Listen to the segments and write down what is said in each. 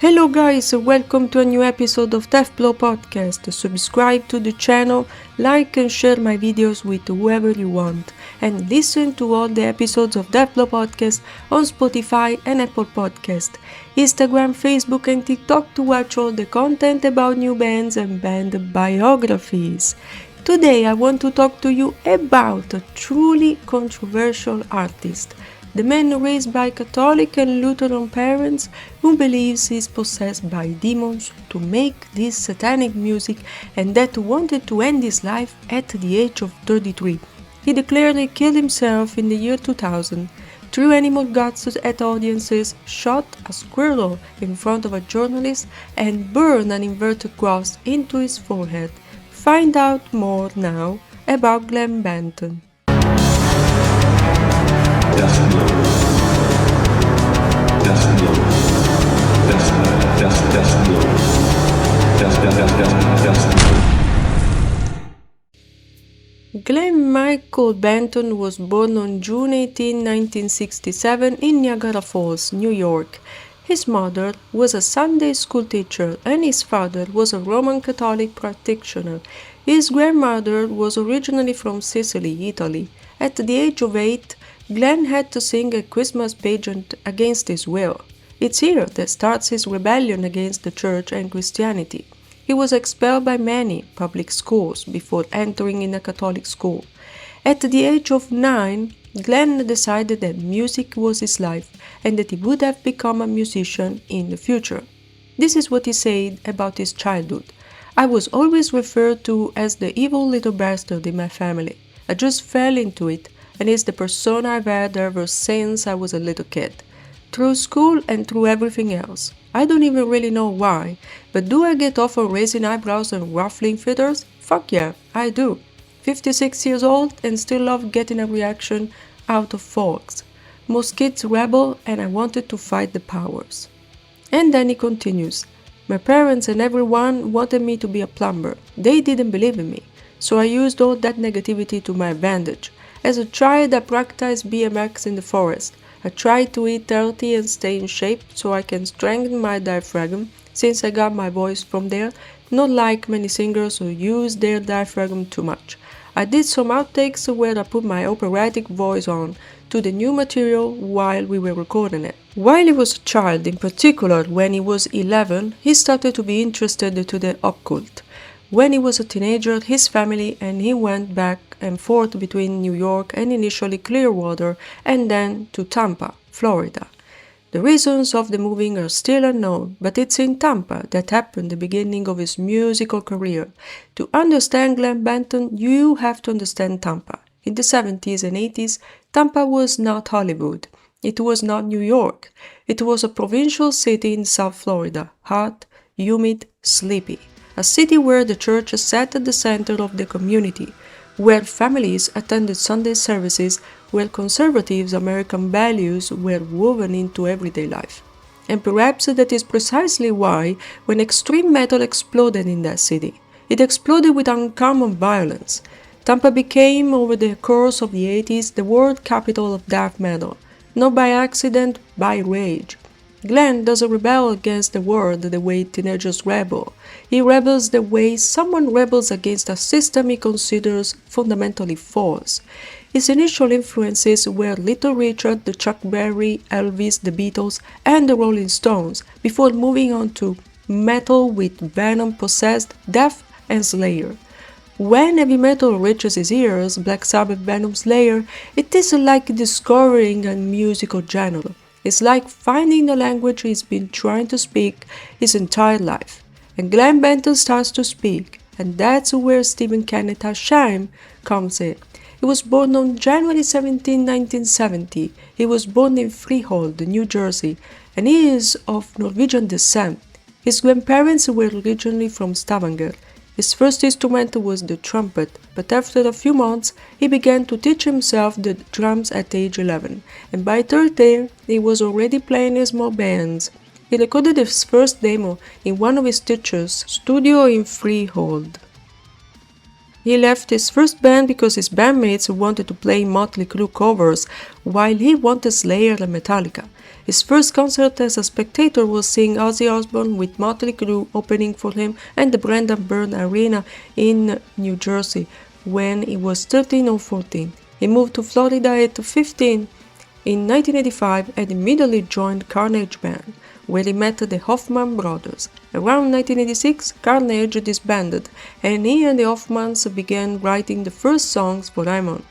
Hello guys, welcome to a new episode of Deathblow Podcast. Subscribe to the channel, like and share my videos with whoever you want, and listen to all the episodes of Deathblow Podcast on Spotify and Apple Podcast, Instagram, Facebook and TikTok to watch all the content about new bands and band biographies. Today I want to talk to you about a truly controversial artist, the man raised by Catholic and Lutheran parents who believes he is possessed by demons to make this satanic music and that wanted to end his life at the age of 33. He declared he killed himself in the year 2000, threw animal guts at audiences, shot a squirrel in front of a journalist and burned an inverted cross into his forehead. Find out more now about Glenn Benton. Glenn Michael Benton was born on June 18, 1967 in Niagara Falls, New York. His mother was a Sunday school teacher and his father was a Roman Catholic practitioner. His grandmother was originally from Sicily, Italy. At the age of 8, Glenn had to sing a Christmas pageant against his will. It's here that starts his rebellion against the church and Christianity. He was expelled by many public schools before entering in a Catholic school. At the age of 9, Glenn decided that music was his life and that he would have become a musician in the future. This is what he said about his childhood. I was always referred to as the evil little bastard in my family. I just fell into it, and it's the persona I've had ever since I was a little kid. Through school and through everything else. I don't even really know why, but do I get off on raising eyebrows and ruffling feathers? Fuck yeah, I do. 56 years old and still love getting a reaction out of folks. Most kids rebel and I wanted to fight the powers. And then he continues. My parents and everyone wanted me to be a plumber. They didn't believe in me, so I used all that negativity to my advantage. As a child, I practiced BMX in the forest. I tried to eat healthy and stay in shape so I can strengthen my diaphragm, since I got my voice from there, not like many singers who use their diaphragm too much. I did some outtakes where I put my operatic voice on to the new material while we were recording it. While he was a child, in particular when he was 11, he started to be interested to the occult. When he was a teenager, his family and he went back and forth between New York and initially Clearwater and then to Tampa, Florida. The reasons of the moving are still unknown, but it's in Tampa that happened the beginning of his musical career. To understand Glenn Benton, you have to understand Tampa. In the 70s and 80s, Tampa was not Hollywood. It was not New York. It was a provincial city in South Florida, hot, humid, sleepy. A city where the church sat at the center of the community, where families attended Sunday services, where conservative American values were woven into everyday life. And perhaps that is precisely why, when extreme metal exploded in that city, it exploded with uncommon violence. Tampa became, over the course of the 80s, the world capital of death metal, not by accident, by rage. Glenn doesn't rebel against the world the way teenagers rebel. He rebels the way someone rebels against a system he considers fundamentally false. His initial influences were Little Richard, the Chuck Berry, Elvis, the Beatles, and the Rolling Stones, before moving on to metal with Venom, Possessed, Death, and Slayer. When heavy metal reaches his ears, Black Sabbath, Venom, Slayer, it is like discovering a musical genre. It's like finding the language he's been trying to speak his entire life. And Glenn Benton starts to speak, and that's where Stephen Kenneth Hashem comes in. He was born on January 17, 1970. He was born in Freehold, New Jersey, and he is of Norwegian descent. His grandparents were originally from Stavanger. His first instrument was the trumpet, but after a few months he began to teach himself the drums at age 11, and by 13 he was already playing in small bands. He recorded his first demo in one of his teacher's studio in Freehold. He left his first band because his bandmates wanted to play Motley Crue covers, while he wanted Slayer and Metallica. His first concert as a spectator was seeing Ozzy Osbourne with Motley Crue opening for him at the Brendan Byrne Arena in New Jersey when he was 13 or 14. He moved to Florida at 15 in 1985 and immediately joined Carnage Band, where he met the Hoffman brothers. Around 1986, Carnage disbanded, and he and the Hoffmans began writing the first songs for Diamond.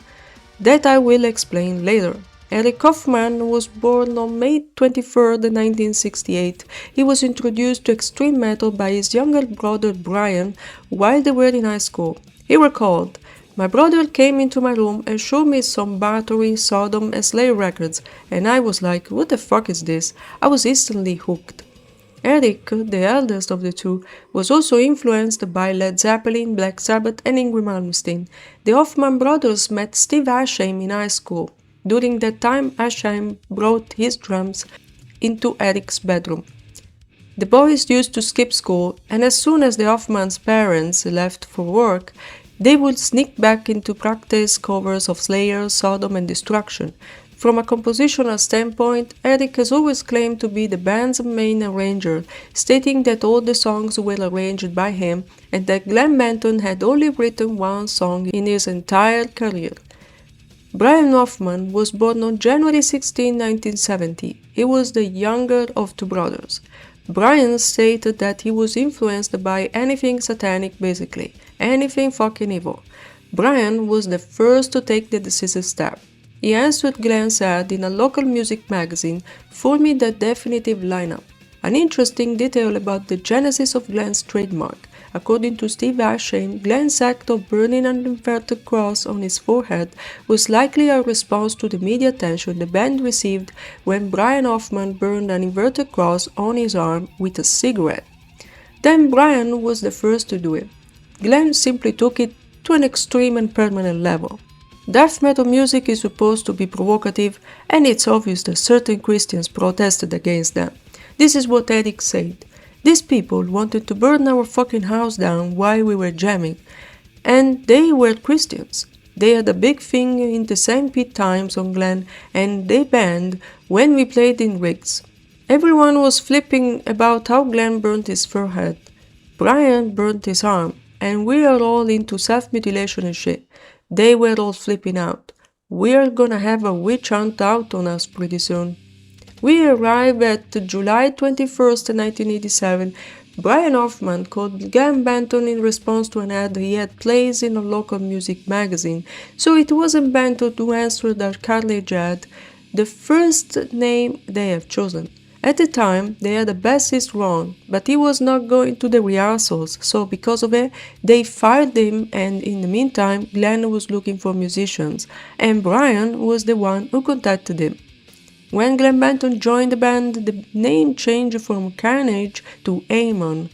That I will explain later. Eric Hoffman was born on May 23, 1968. He was introduced to extreme metal by his younger brother Brian while they were in high school. He recalled, "My brother came into my room and showed me some Bathory, Sodom, and Slayer records, and I was like, what the fuck is this? I was instantly hooked." Eric, the eldest of the two, was also influenced by Led Zeppelin, Black Sabbath, and Ingrid Malmsteen. The Hoffman brothers met Steve Asheim in high school. During that time, Asheim brought his drums into Eric's bedroom. The boys used to skip school, and as soon as the Hoffman's parents left for work, they would sneak back into practice covers of Slayer, Sodom, and Destruction. From a compositional standpoint, Eric has always claimed to be the band's main arranger, stating that all the songs were arranged by him and that Glenn Benton had only written one song in his entire career. Brian Hoffman was born on January 16, 1970. He was the younger of two brothers. Brian stated that he was influenced by anything satanic, basically, anything fucking evil. Brian was the first to take the decisive step. He answered Glenn said in a local music magazine, "For me the definitive lineup." An interesting detail about the genesis of Glenn's trademark. According to Steve Asheim, Glenn's act of burning an inverted cross on his forehead was likely a response to the media attention the band received when Brian Hoffman burned an inverted cross on his arm with a cigarette. Then Brian was the first to do it. Glenn simply took it to an extreme and permanent level. Death metal music is supposed to be provocative, and it's obvious that certain Christians protested against them. This is what Eric said. "These people wanted to burn our fucking house down while we were jamming, and they were Christians. They had a big thing in the St. Pete Times on Glenn, and they banned when we played in rigs. Everyone was flipping about how Glenn burnt his forehead. Brian burnt his arm, and we are all into self-mutilation and shit. They were all flipping out. We're gonna have a witch hunt out on us pretty soon." We arrive at July 21st, 1987. Brian Hoffman called Glenn Benton in response to an ad he had placed in a local music magazine, so it wasn't Benton who answered their Carnage ad, the first name they have chosen. At the time, they had a bassist Ron, but he was not going to the rehearsals, so because of it, they fired him, and in the meantime, Glenn was looking for musicians, and Brian was the one who contacted him. When Glenn Benton joined the band, the name changed from Carnage to Amon.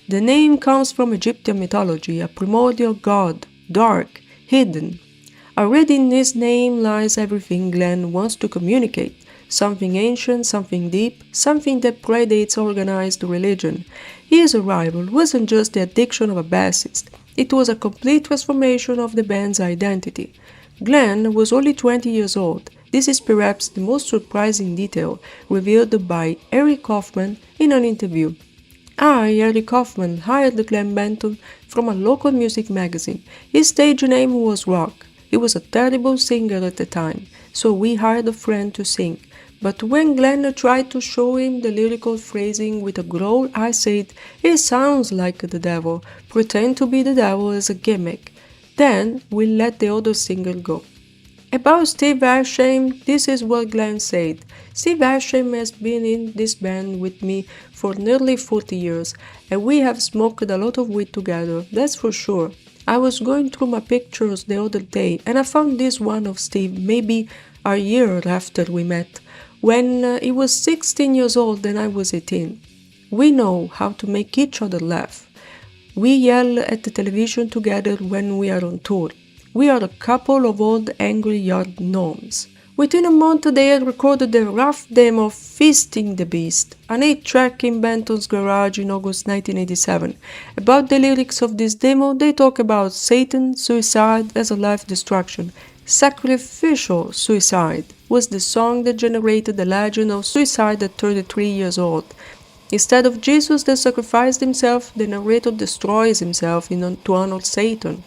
The name comes from Egyptian mythology, a primordial god, dark, hidden. Already in his name lies everything Glenn wants to communicate. Something ancient, something deep, something that predates organized religion. His arrival wasn't just the addiction of a bassist, it was a complete transformation of the band's identity. Glenn was only 20 years old. This is perhaps the most surprising detail revealed by Eric Hoffman in an interview. I, Eric Hoffman, hired Glenn Benton from a local music magazine. His stage name was Rock. He was a terrible singer at the time, so we hired a friend to sing. But when Glenn tried to show him the lyrical phrasing with a growl, I said, "It sounds like the devil. Pretend to be the devil as a gimmick." Then we let the other singer go. About Steve Asheim, this is what Glenn said. "Steve Asheim has been in this band with me for nearly 40 years, and we have smoked a lot of weed together, that's for sure. I was going through my pictures the other day, and I found this one of Steve maybe a year after we met, when he was 16 years old and I was 18. We know how to make each other laugh. We yell at the television together when we are on tour. We are a couple of old angry yard gnomes. Within a month, they had recorded a rough demo of Feasting the Beast, an 8-track in Benton's garage in August 1987. About the lyrics of this demo, they talk about Satan, suicide as a life destruction. Sacrificial Suicide was the song that generated the legend of suicide at 33 years old. Instead of Jesus that sacrificed himself, the narrator destroys himself to honor Satan.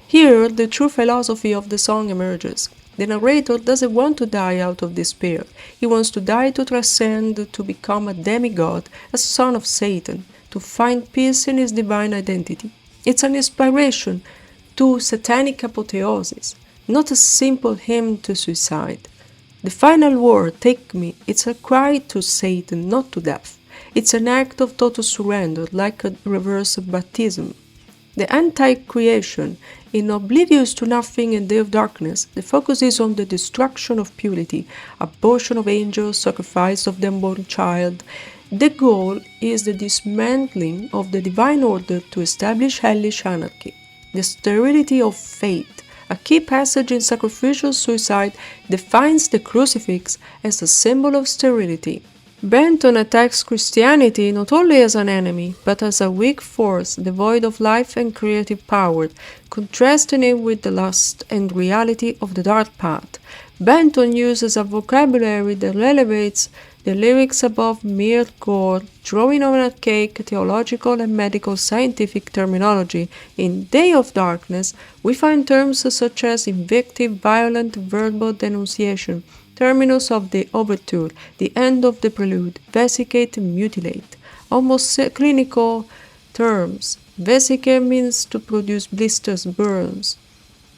Here, the true philosophy of the song emerges. The narrator doesn't want to die out of despair. He wants to die to transcend, to become a demigod, a son of Satan, to find peace in his divine identity. It's an inspiration to satanic apotheosis, not a simple hymn to suicide. The final word, take me, it's a cry to Satan, not to death. It's an act of total surrender, like a reverse baptism. The anti-creation, in Oblivious to Nothing and Day of Darkness, the focus is on the destruction of purity, abortion of angels, sacrifice of the unborn child. The goal is the dismantling of the divine order to establish hellish anarchy. The sterility of faith, a key passage in Sacrificial Suicide, defines the crucifix as a symbol of sterility. Benton attacks Christianity not only as an enemy, but as a weak force devoid of life and creative power, contrasting it with the lust and reality of the dark path. Benton uses a vocabulary that elevates the lyrics above mere gore, drawing on archaic theological and medical scientific terminology. In Day of Darkness, we find terms such as invective, violent, verbal denunciation, terminus of the overture, the end of the prelude, vesicate, mutilate. Almost clinical terms. Vesicate means to produce blisters, burns.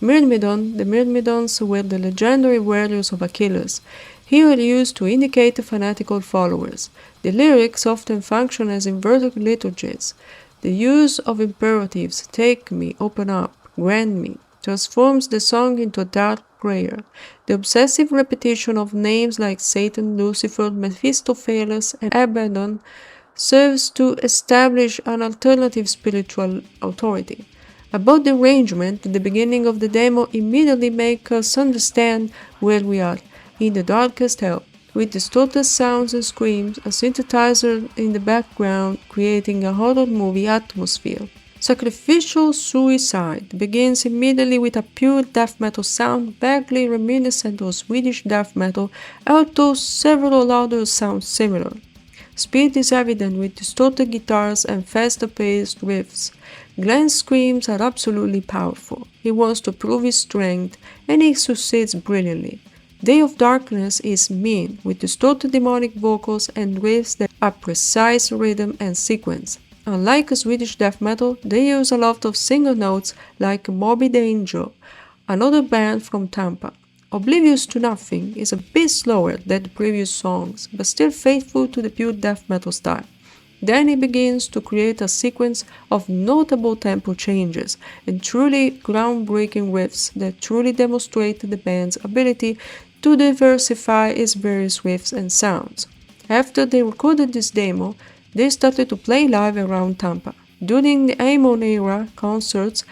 Myrmidon, the Myrmidons were the legendary warriors of Achilles, here used to indicate fanatical followers. The lyrics often function as inverted liturgies. The use of imperatives, take me, open up, grant me, transforms the song into a dark prayer. The obsessive repetition of names like Satan, Lucifer, Mephistopheles, and Abaddon serves to establish an alternative spiritual authority. About the arrangement, the beginning of the demo immediately makes us understand where we are, in the darkest hell, with distorted sounds and screams, a synthesizer in the background creating a horror movie atmosphere. Sacrificial Suicide begins immediately with a pure death metal sound vaguely reminiscent of Swedish death metal, although several others sound similar. Speed is evident with distorted guitars and faster-paced riffs. Glenn's screams are absolutely powerful. He wants to prove his strength, and he succeeds brilliantly. Day of Darkness is mean, with distorted demonic vocals and riffs that are precise rhythm and sequence. Unlike Swedish death metal, they use a lot of single notes like Morbid Angel, another band from Tampa. Oblivious to Nothing is a bit slower than the previous songs, but still faithful to the pure death metal style. Then he begins to create a sequence of notable tempo changes and truly groundbreaking riffs that truly demonstrate the band's ability to diversify its various riffs and sounds. After they recorded this demo, they started to play live around Tampa. During the Amon era concerts,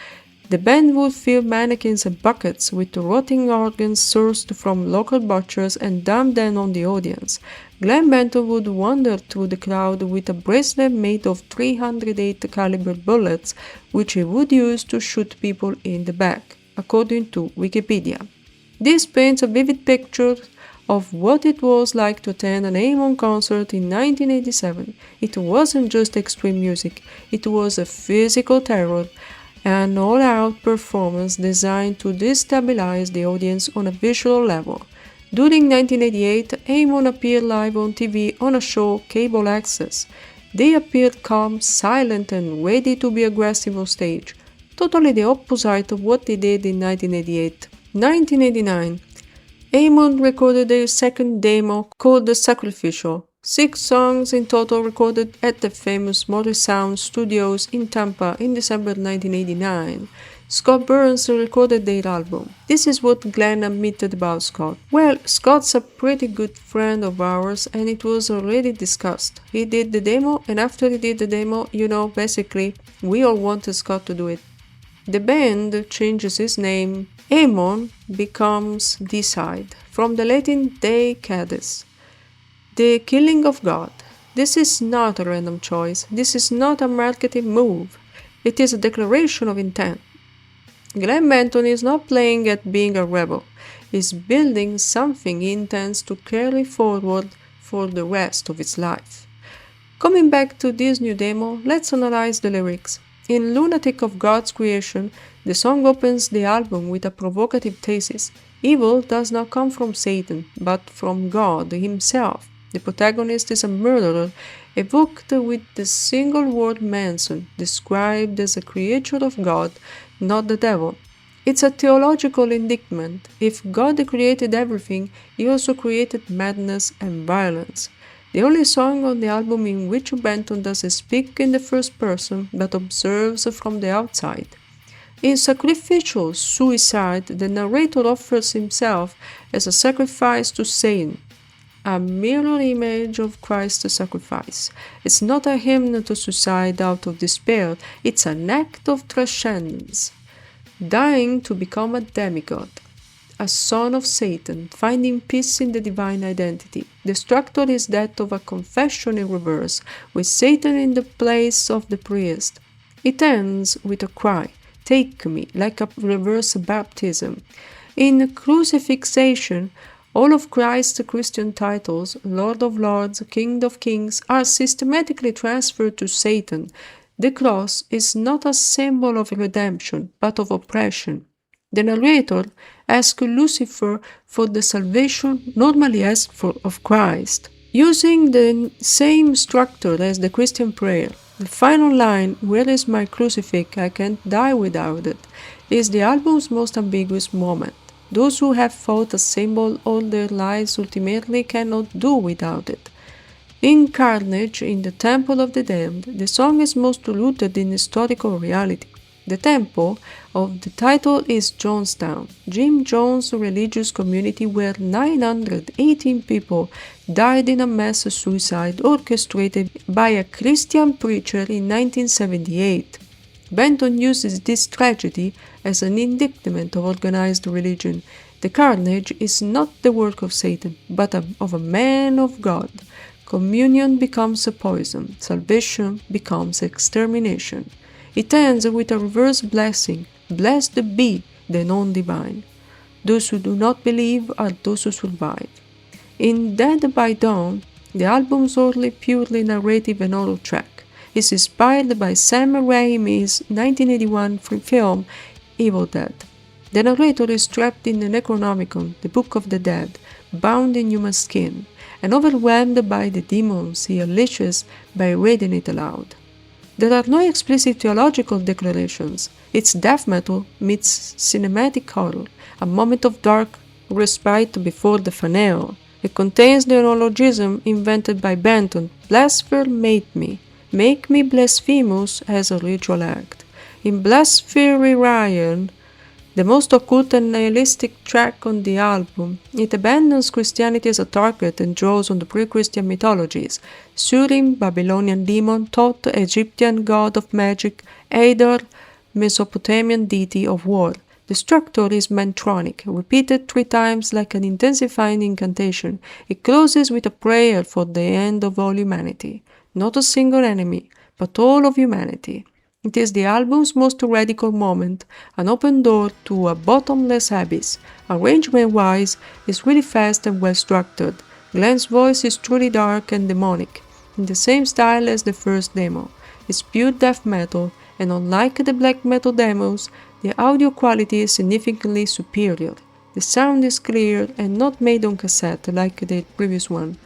the band would fill mannequins and buckets with rotting organs sourced from local butchers and dump them on the audience. Glenn Benton would wander through the crowd with a bracelet made of 308 caliber bullets, which he would use to shoot people in the back, according to Wikipedia. This paints a vivid picture of what it was like to attend an Amon concert in 1987. It wasn't just extreme music, it was a physical terror, an all-out performance designed to destabilize the audience on a visual level. During 1988, Amon appeared live on TV on a show Cable Access. They appeared calm, silent, and ready to be aggressive on stage, totally the opposite of what they did in 1988. 1989, Amon recorded their second demo called The Sacrificial. 6 songs in total recorded at the famous Motor Sound Studios in Tampa in December 1989. Scott Burns recorded their album. This is what Glenn admitted about Scott. Well, Scott's a pretty good friend of ours and it was already discussed. He did the demo and after he did the demo, basically, we all wanted Scott to do it. The band changes his name Ammon becomes Deicide, from the Latin Deicades, the killing of God. This is not a random choice. This is not a marketing move. It is a declaration of intent. Glenn Benton is not playing at being a rebel. He's building something he intends to carry forward for the rest of his life. Coming back to this new demo, let's analyze the lyrics. In Lunatic of God's Creation, the song opens the album with a provocative thesis. Evil does not come from Satan, but from God himself. The protagonist is a murderer, evoked with the single word Manson, described as a creature of God, not the devil. It's a theological indictment. If God created everything, he also created madness and violence. The only song on the album in which Benton doesn't speak in the first person, but observes from the outside. In Sacrificial Suicide, the narrator offers himself as a sacrifice to Satan, a mirror image of Christ's sacrifice. It's not a hymn to suicide out of despair, it's an act of transcendence, dying to become a demigod, a son of Satan, finding peace in the divine identity. The structure is that of a confession in reverse, with Satan in the place of the priest. It ends with a cry, "Take me," like a reverse baptism. In Crucifixation, all of Christ's Christian titles, Lord of Lords, King of Kings, are systematically transferred to Satan. The cross is not a symbol of redemption, but of oppression. The narrator asks Lucifer for the salvation normally asked for of Christ, using the same structure as the Christian prayer. The final line, "Where is my crucifix? I can't die without it," is the album's most ambiguous moment. Those who have fought a symbol all their lives ultimately cannot do without it. In Carnage, in the Temple of the Damned, the song is most rooted in historical reality. The temple of the title is Jonestown, Jim Jones' religious community where 918 people died in a mass suicide orchestrated by a Christian preacher in 1978. Benton uses this tragedy as an indictment of organized religion. The carnage is not the work of Satan, but of a man of God. Communion becomes a poison. Salvation becomes extermination. It ends with a reverse blessing. Blessed be the non-divine. Those who do not believe are those who survive. In Dead by Dawn, the album's only purely narrative and oral track is inspired by Sam Raimi's 1981 film Evil Dead. The narrator is trapped in the Necronomicon, the Book of the Dead, bound in human skin, and overwhelmed by the demons he unleashes by reading it aloud. There are no explicit theological declarations. It's death metal meets cinematic horror, a moment of dark respite before the finale. It contains the neologism invented by Benton, "Blasphemate me, make me blasphemous" as a ritual act. In Blasphemerian, the most occult and nihilistic track on the album, it abandons Christianity as a target and draws on the pre-Christian mythologies: Surim, Babylonian demon, Thoth, Egyptian god of magic, Adar, Mesopotamian deity of war. The structure is mantronic, repeated 3 times like an intensifying incantation. It closes with a prayer for the end of all humanity. Not a single enemy, but all of humanity. It is the album's most radical moment, an open door to a bottomless abyss. Arrangement-wise, it's really fast and well-structured. Glenn's voice is truly dark and demonic, in the same style as the first demo. It's pure death metal, and unlike the black metal demos, the audio quality is significantly superior. The sound is clear and not made on cassette like the previous one.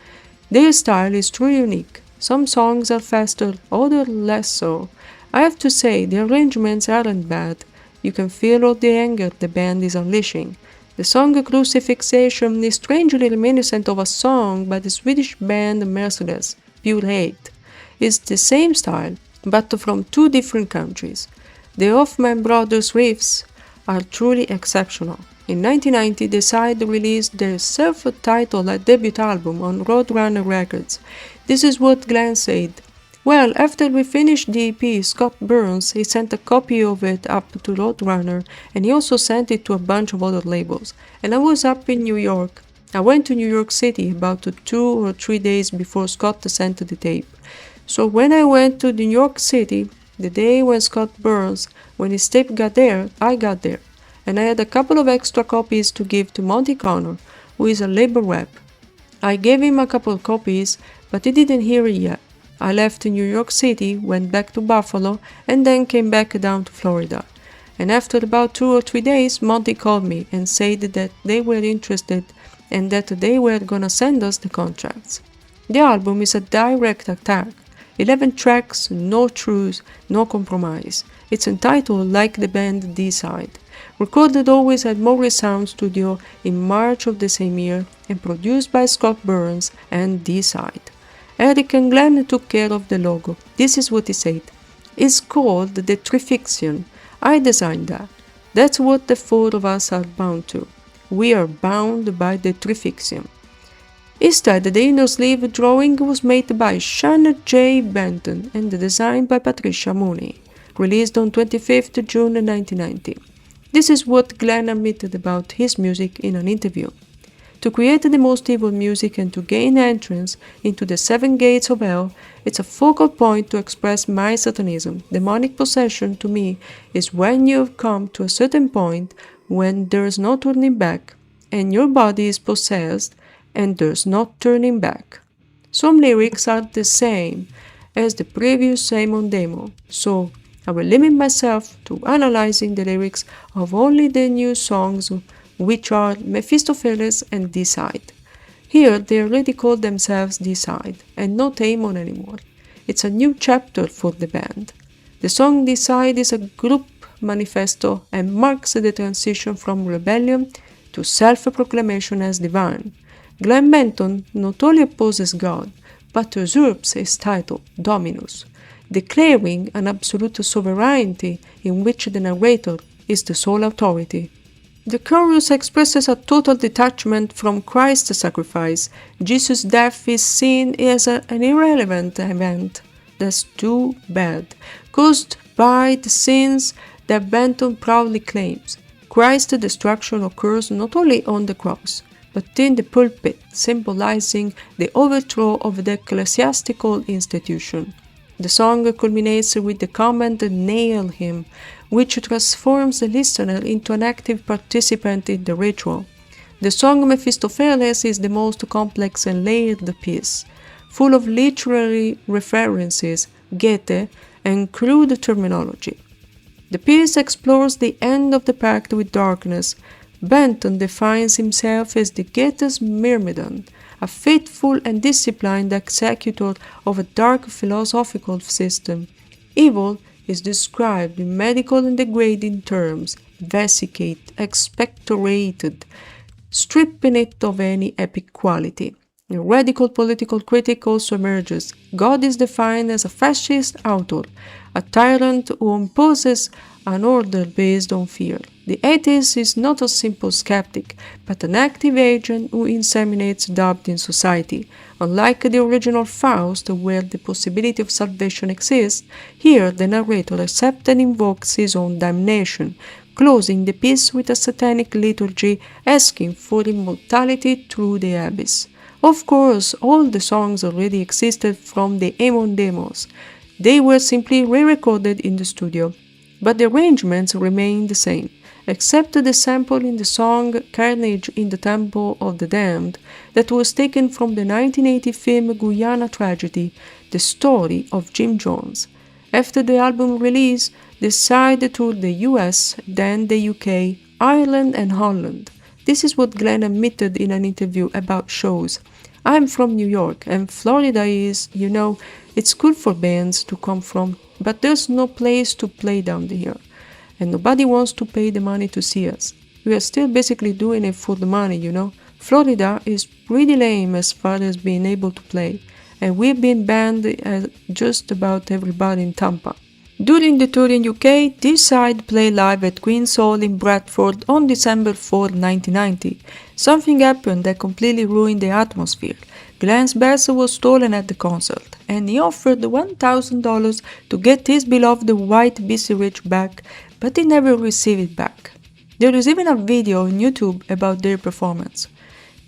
Their style is truly unique. Some songs are faster, others less so. I have to say, the arrangements aren't bad. You can feel all the anger the band is unleashing. The song Crucifixation is strangely reminiscent of a song by the Swedish band Merciless, Pure Hate. It's the same style, but from 2 different countries. The Hoffman Brothers riffs are truly exceptional. In 1990, Deicide released their self-titled debut album on Roadrunner Records. This is what Glenn said: Well, after we finished the EP, Scott Burns, he sent a copy of it up to Roadrunner, and he also sent it to a bunch of other labels. And I was up in New York. I went to New York City about 2 or 3 days before Scott sent the tape. So when I went to New York City, the day when Scott Burns, when his tape got there, I got there. And I had a couple of extra copies to give to Monty Connor, who is a label rep. I gave him a couple of copies, but he didn't hear it yet. I left New York City, went back to Buffalo, and then came back down to Florida. And after about 2 or 3 days, Monty called me and said that they were interested and that they were gonna send us the contracts. The album is a direct attack. 11 tracks, no truce, no compromise. It's entitled like the band Deicide. Recorded always at Morris Sound Studio in March of the same year and produced by Scott Burns and Deicide. Eric and Glenn took care of the logo. This is what he said. It's called the Trifixion. I designed that. That's what the 4 of us are bound to. We are bound by the Trifixion. Instead, the inner sleeve drawing was made by Shannon J. Benton and designed by Patricia Mooney. Released on 25th June 1990. This is what Glenn admitted about his music in an interview. To create the most evil music and to gain entrance into the 7 gates of hell, it's a focal point to express my satanism. Demonic possession to me is when you've come to a certain point when there's no turning back, and your body is possessed and there's no turning back. Some lyrics are the same as the previous Amon demo, so I will limit myself to analyzing the lyrics of only the new songs, which are Mephistopheles and Deicide. Here they already call themselves Deicide and not Amon anymore. It's a new chapter for the band. The song Deicide is a group manifesto and marks the transition from rebellion to self-proclamation as divine. Glenn Benton not only opposes God, but usurps his title, Dominus, declaring an absolute sovereignty in which the narrator is the sole authority. The chorus expresses a total detachment from Christ's sacrifice. Jesus' death is seen as an irrelevant event. That's too bad, caused by the sins that Benton proudly claims. Christ's destruction occurs not only on the cross, but in the pulpit, symbolizing the overthrow of the ecclesiastical institution. The song culminates with the comment "Nail him," which transforms the listener into an active participant in the ritual. The song Mephistopheles is the most complex and layered piece, full of literary references, Goethe, and crude terminology. The piece explores the end of the pact with darkness. Benton defines himself as the Goethe's Myrmidon, a faithful and disciplined executor of a dark philosophical system. Evil is described in medical and degrading terms, vesicate, expectorated, stripping it of any epic quality. A radical political critic also emerges. God is defined as a fascist author, a tyrant who imposes an order based on fear. The atheist is not a simple skeptic, but an active agent who inseminates doubt in society. Unlike the original Faust, where the possibility of salvation exists, here the narrator accepts and invokes his own damnation, closing the piece with a satanic liturgy asking for immortality through the abyss. Of course, all the songs already existed from the Amon demos. They were simply re-recorded in the studio, but the arrangements remained the same, except the sample in the song Carnage in the Temple of the Damned that was taken from the 1980 film Guyana Tragedy, The Story of Jim Jones. After the album release, Deicide toured the US, then the UK, Ireland and Holland. This is what Glenn admitted in an interview about shows. I'm from New York, and Florida is, it's cool for bands to come from, but there's no place to play down here. And nobody wants to pay the money to see us. We are still basically doing it for the money, Florida is pretty lame as far as being able to play, and we've been banned as just about everybody in Tampa. During the tour in UK, Deicide played live at Queen's Hall in Bradford on December 4, 1990. Something happened that completely ruined the atmosphere. Glenn's bass was stolen at the concert, and he offered $1,000 to get his beloved white BC Rich back, but he never received it back. There is even a video on YouTube about their performance.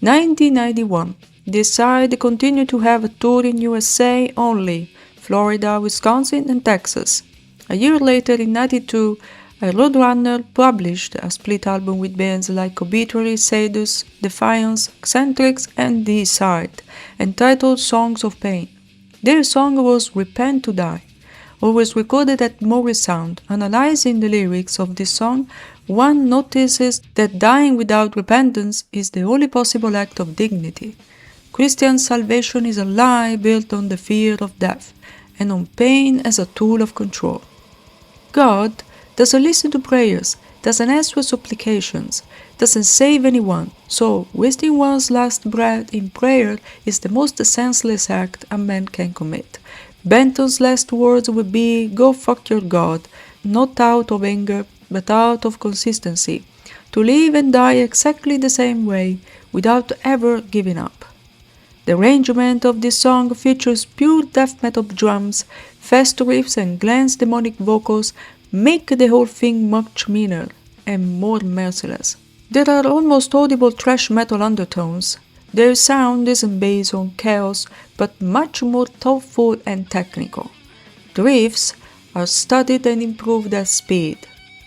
1991. Deicide continued to have a tour in USA only, Florida, Wisconsin, and Texas. A year later, in 1992, a Roadrunner published a split album with bands like Obituary, Sadus, Defiance, Eccentrics, and Deicide, entitled Songs of Pain. Their song was Repent to Die. Always recorded at Morris Sound. Analyzing the lyrics of this song, one notices that dying without repentance is the only possible act of dignity. Christian salvation is a lie built on the fear of death, and on pain as a tool of control. God doesn't listen to prayers, doesn't answer supplications, doesn't save anyone, so wasting one's last breath in prayer is the most senseless act a man can commit. Benton's last words would be, "Go fuck your God," not out of anger, but out of consistency, to live and die exactly the same way, without ever giving up. The arrangement of this song features pure death metal drums, fast riffs, and Glenn's demonic vocals make the whole thing much meaner and more merciless. There are almost audible thrash metal undertones. Their sound isn't based on chaos, but much more thoughtful and technical. The riffs are studied and improved at speed.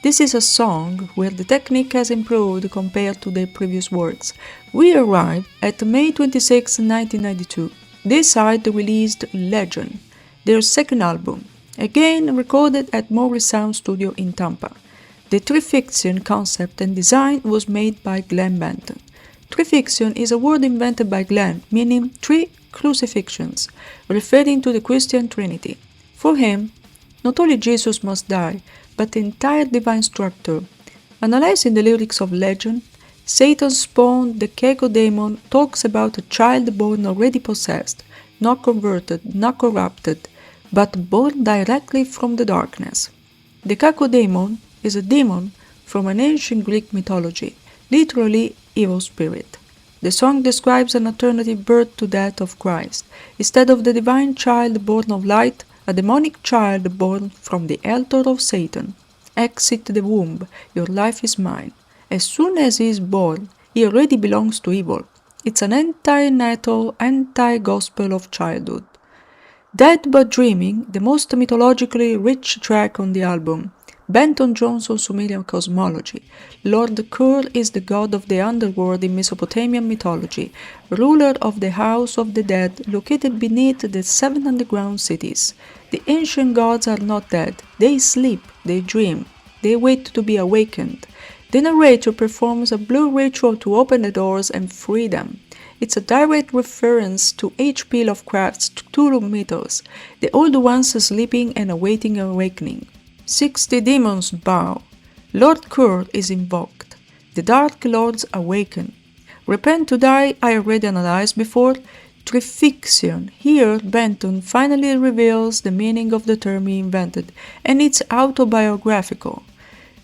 This is a song where the technique has improved compared to their previous works. We arrive at May 26, 1992. Deicide released Legend, their second album, again recorded at Morris Sound Studio in Tampa. The Trifixion concept and design was made by Glenn Benton. Trifixion is a word invented by Glenn, meaning three crucifixions, referring to the Christian Trinity. For him, not only Jesus must die, but the entire divine structure. Analyzing the lyrics of Legend, Satan's spawn, the Cacodemon, talks about a child born already possessed, not converted, not corrupted, but born directly from the darkness. The Cacodemon is a demon from an ancient Greek mythology, literally evil spirit. The song describes an alternative birth to that of Christ. Instead of the divine child born of light, a demonic child born from the altar of Satan. Exit the womb, your life is mine. As soon as he is born, he already belongs to evil. It's an anti-natal, anti-gospel of childhood. Dead But Dreaming, the most mythologically rich track on the album. Benton Johnson's Sumerian cosmology. Lord Kur is the god of the underworld in Mesopotamian mythology, ruler of the house of the dead located beneath the 7 underground cities. The ancient gods are not dead. They sleep, they dream, they wait to be awakened. The narrator performs a blue ritual to open the doors and free them. It's a direct reference to H.P. Lovecraft's Cthulhu mythos, the old ones sleeping and awaiting awakening. 60 demons bow. Lord Kur is invoked. The Dark Lords awaken. Repent to Die I already analyzed before. Trifixion. Here Benton finally reveals the meaning of the term he invented, and it's autobiographical.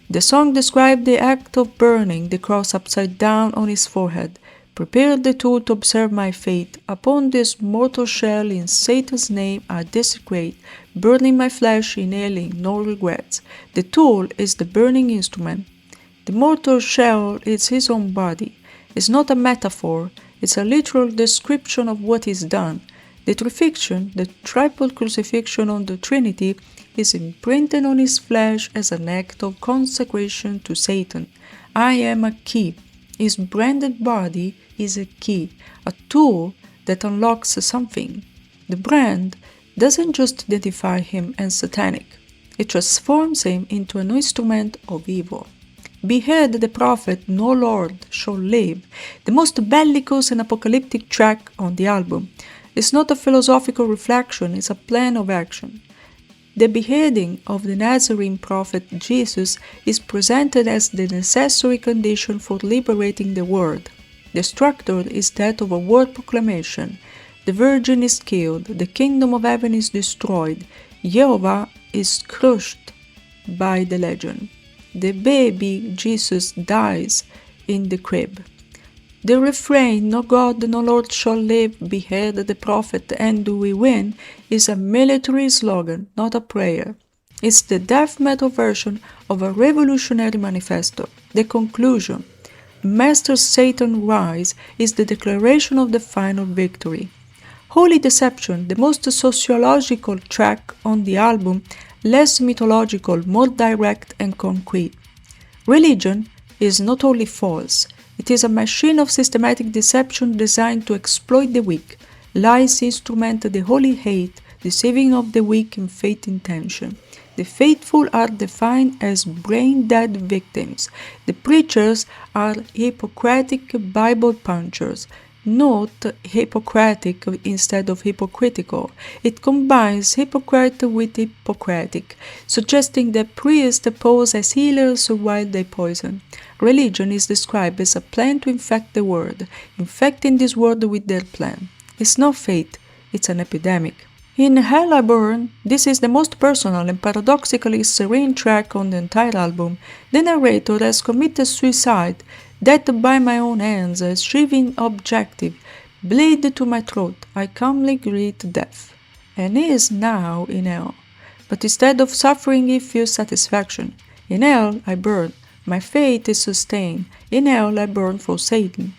The song described the act of burning the cross upside down on his forehead. Prepare the tool to observe my fate. Upon this mortal shell in Satan's name I desecrate, burning my flesh, inhaling no regrets. The tool is the burning instrument. The mortal shell is his own body. It's not a metaphor, it's a literal description of what is done. The Trifixion, the triple crucifixion on the Trinity, is imprinted on his flesh as an act of consecration to Satan. I am a key. His branded body is a key, a tool that unlocks something. The brand doesn't just identify him as satanic, it transforms him into an instrument of evil. Behead the prophet, no Lord shall live, the most bellicose and apocalyptic track on the album. It's not a philosophical reflection, it's a plan of action. The beheading of the Nazarene prophet Jesus is presented as the necessary condition for liberating the world. The structure is that of a word proclamation. The Virgin is killed, the kingdom of heaven is destroyed, Jehovah is crushed by the legend. The baby Jesus dies in the crib. The refrain, "No God, no Lord shall live, behead the prophet, and do we win," is a military slogan, not a prayer. It's the death metal version of a revolutionary manifesto. The conclusion, Master Satan Rise, is the declaration of the final victory. Holy Deception, the most sociological track on the album, less mythological, more direct and concrete. Religion is not only false, it is a machine of systematic deception designed to exploit the weak. Lies instrument the holy hate, deceiving of the weak in faith intention. The faithful are defined as brain-dead victims. The preachers are Hippocratic Bible punchers. Note Hippocratic instead of hypocritical. It combines hypocrite with Hippocratic, suggesting that priests pose as healers while they poison. Religion is described as a plan to infect the world, infecting this world with their plan. It's not faith, it's an epidemic. In Hell I Burn, this is the most personal and paradoxically serene track on the entire album. The narrator has committed suicide, death by my own hands, a shriving objective, bleed to my throat, I calmly greet death, and he is now in hell. But instead of suffering he feels satisfaction. In hell I burn, my fate is sustained, in hell I burn for Satan.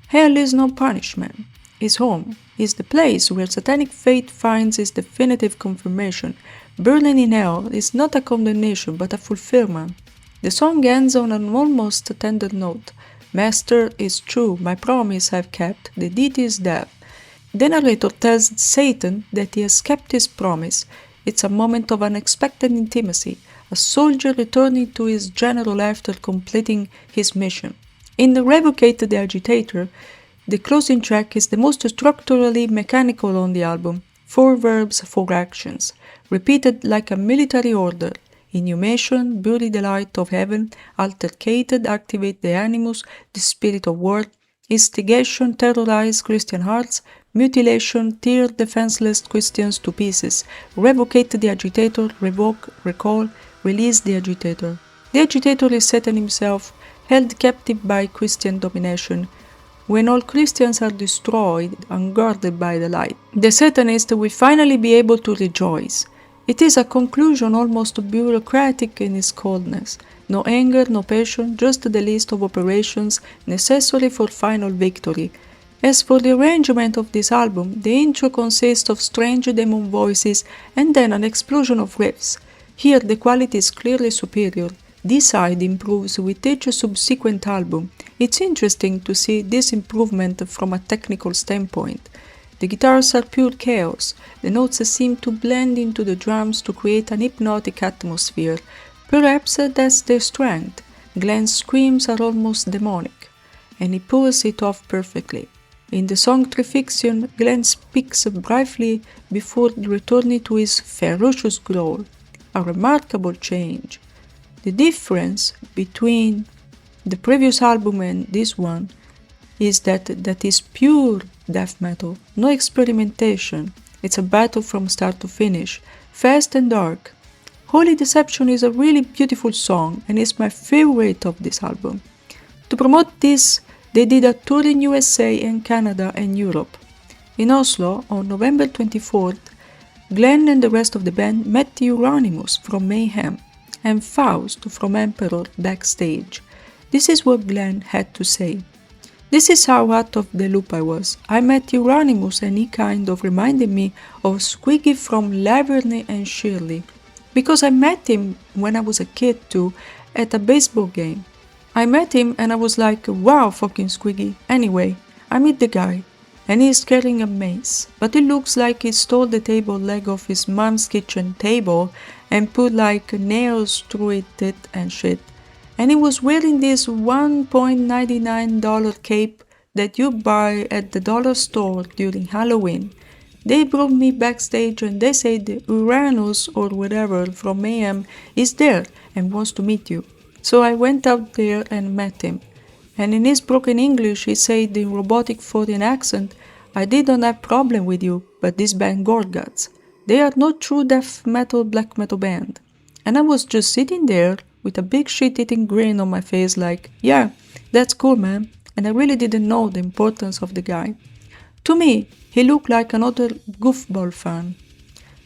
Hell is no punishment, his home, is the place where satanic faith finds its definitive confirmation. Burning in hell is not a condemnation but a fulfillment. The song ends on an almost tender note. Master is true, my promise I've kept, the deed is death. The narrator tells Satan that he has kept his promise. It's a moment of unexpected intimacy, a soldier returning to his general after completing his mission. In the Revocate the Agitator, the closing track is the most structurally mechanical on the album. 4 verbs, 4 actions, repeated like a military order. Inhumation, bury the light of heaven, altercated, activate the animus, the spirit of war, instigation, terrorize Christian hearts, mutilation, tear defenseless Christians to pieces, revocate the agitator, revoke, recall, release the agitator. The agitator is Satan himself, held captive by Christian domination. When all Christians are destroyed, unguarded by the light, the Satanist will finally be able to rejoice. It is a conclusion almost bureaucratic in its coldness. No anger, no passion, just the list of operations necessary for final victory. As for the arrangement of this album, the intro consists of strange demon voices and then an explosion of riffs. Here the quality is clearly superior. Deicide improves with each subsequent album. It's interesting to see this improvement from a technical standpoint. The guitars are pure chaos. The notes seem to blend into the drums to create an hypnotic atmosphere. Perhaps that's their strength. Glenn's screams are almost demonic, and he pulls it off perfectly. In the song Trifixion, Glenn speaks briefly before returning to his ferocious growl. A remarkable change. The difference between the previous album and this one is that is pure death metal, no experimentation. It's a battle from start to finish, fast and dark. Holy Deception is a really beautiful song and is my favorite of this album. To promote this, they did a tour in USA and Canada and Europe. In Oslo, on November 24th, Glenn and the rest of the band met Euronymous from Mayhem and Faust from Emperor backstage. This is what Glenn had to say. This is how out of the loop I was. I met Euronymous and he kind of reminded me of Squiggy from Laverne and Shirley. Because I met him when I was a kid too, at a baseball game. I met him and I was like, wow, fucking Squiggy. Anyway, I meet the guy, and he's carrying a mace, but it looks like he stole the table leg off his mom's kitchen table and put like nails through it and shit. And he was wearing this $1.99 cape that you buy at the dollar store during Halloween. They brought me backstage and they said Uranus or whatever from AM is there and wants to meet you. So I went out there and met him. And in his broken English he said in robotic foreign accent, I didn't have problem with you, but this band Gorguts. They are not true death metal black metal band. And I was just sitting there with a big shit-eating grin on my face like, yeah, that's cool man, and I really didn't know the importance of the guy. To me, he looked like another goofball fan.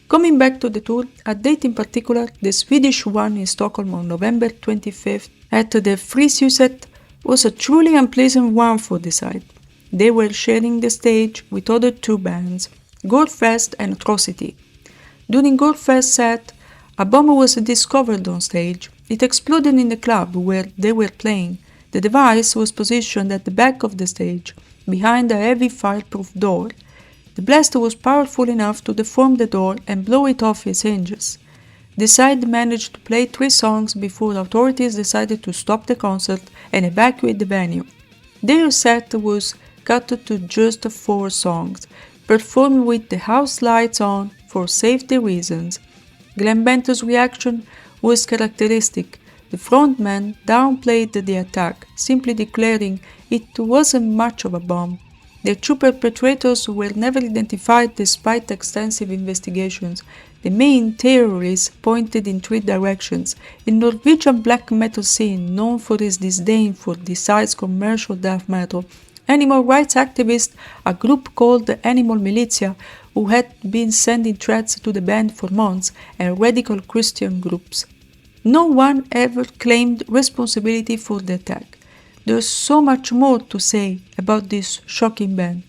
Coming back to the tour, a date in particular, the Swedish one in Stockholm on November 25th at the Fryshuset, was a truly unpleasant one for Deicide. They were sharing the stage with other two bands, Gorefest and Atrocity. During Gorefest's set, a bomb was discovered on stage. It exploded in the club where they were playing. The device was positioned at the back of the stage, behind a heavy fireproof door. The blast was powerful enough to deform the door and blow it off its hinges. Deicide managed to play 3 songs before authorities decided to stop the concert and evacuate the venue. Their set was cut to just 4 songs, performed with the house lights on for safety reasons. Glenn Benton's reaction was characteristic. The frontman downplayed the attack, simply declaring it wasn't much of a bomb. The true perpetrators were never identified despite extensive investigations. The main terrorists pointed in 3 directions. In Norwegian black metal scene, known for its disdain for Deicide's commercial death metal, animal rights activists, a group called the Animal Militia, who had been sending threats to the band for months, and radical Christian groups. No one ever claimed responsibility for the attack. There's so much more to say about this shocking band.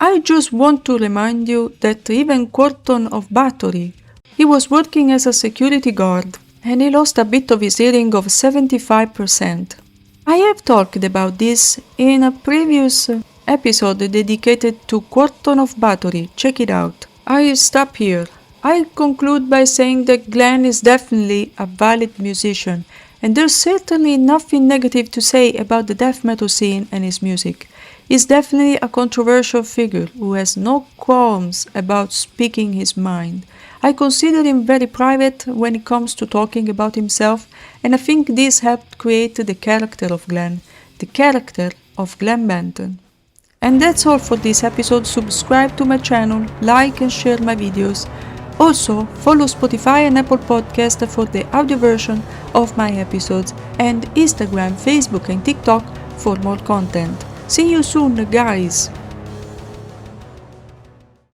I just want to remind you that even Quarton of Bathory, he was working as a security guard and he lost a bit of his hearing of 75%. I have talked about this in a previous episode dedicated to Quarton of Bathory, check it out. I stop here. I conclude by saying that Glenn is definitely a valid musician, and there's certainly nothing negative to say about the death metal scene and his music. He's definitely a controversial figure who has no qualms about speaking his mind. I consider him very private when it comes to talking about himself, and I think this helped create the character of Glenn, the character of Glenn Benton. And that's all for this episode. Subscribe to my channel, like and share my videos. Also, follow Spotify and Apple Podcasts for the audio version of my episodes, and Instagram, Facebook and TikTok for more content. See you soon, guys!